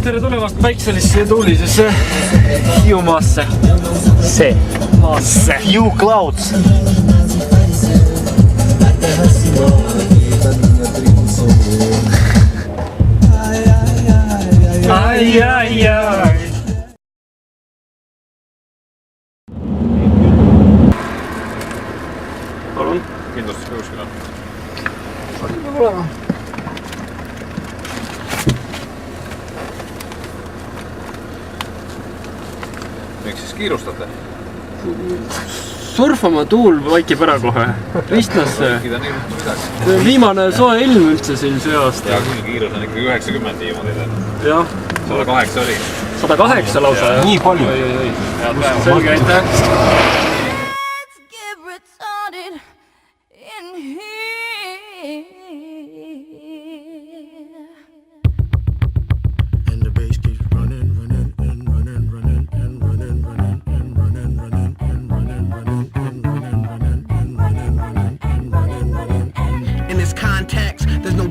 Tere tulemast päikselisse ja tuulisesse Hiiumaasse. See Maasse. Few clouds. Ai, ai, ai. Palun. Kindlustus kuskil on. Peab olema. Miks siis kiirustate? Surfama tuul vaikib ära kohe. Ristnasse. Vaikida nii ruttu midagi. Viimane soe ilm üldse siin see aasta. Ja küll kiirus on ikkagi 90 niimoodi. Jah. 108 oli. 108 lausa. Nii palju. Head päeva. Selge, aitäh.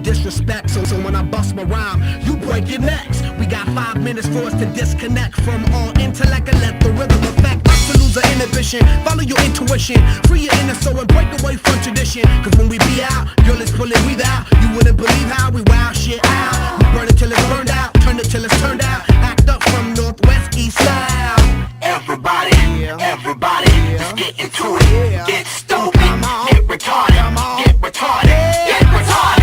Disrespect, so when I bust my rhyme, you break your necks. We got 5 minutes for us to disconnect from all intellect and let the rhythm affect. Not to lose our inhibition, follow your intuition, free your inner soul and break away from tradition. Cause when we be out, girl, it's pulling we out. You wouldn't believe how we wow shit out. We burn it till it's burned out, turn it till it's turned out. Act up from northwest, east, south. Everybody, everybody, let's get into it. Get stupid, get retarded, get retarded, get retarded.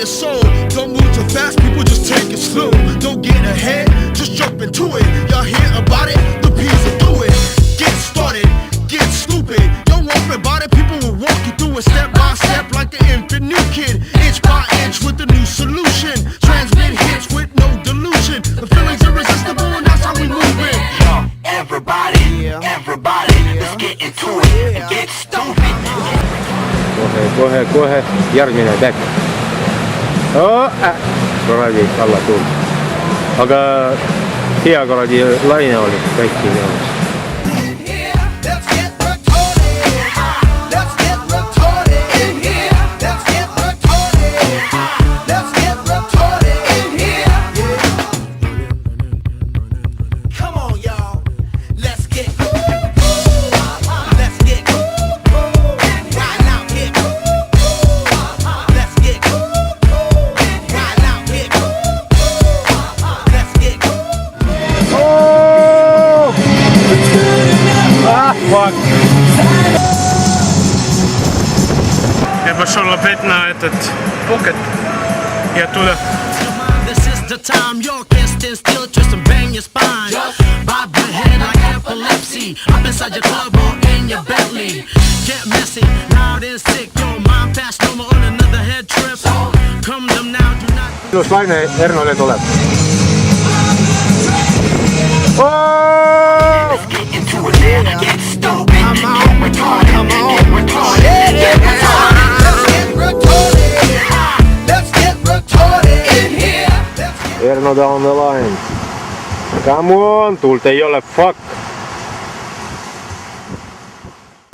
Soul. Don't move too fast, people just take it slow. Don't get ahead, just jump into it. Y'all hear about it? The P's will do it. Get started, get stupid. Don't worry about it, people will walk you through it step by step like an infant new kid. Inch by inch with a new solution. Transmit hits with no delusion. The feeling's irresistible and that's how we move it. Yo, everybody, everybody, let's get into it and get stupid. Kohe järgmine täk. Korrali alla tuul. Aga hea korrali laine oli kaikki jaoks. Ja пошел опять на этот покет и оттуда. This is the time your stand still, twist and bang your spine. Bob your head like epilepsy. Up inside your club or in your Bentley. Get messy, loud and sick. Your mind fast, no more on another head trip. Come them now, do not. Ilus laine Ernole tuleb. Let's get into it now. Get stupid. Get retarded. Get retarded. Get retarded. Let's get retarded in here. Erno down the line. Come on, tuult ei ole, fuck.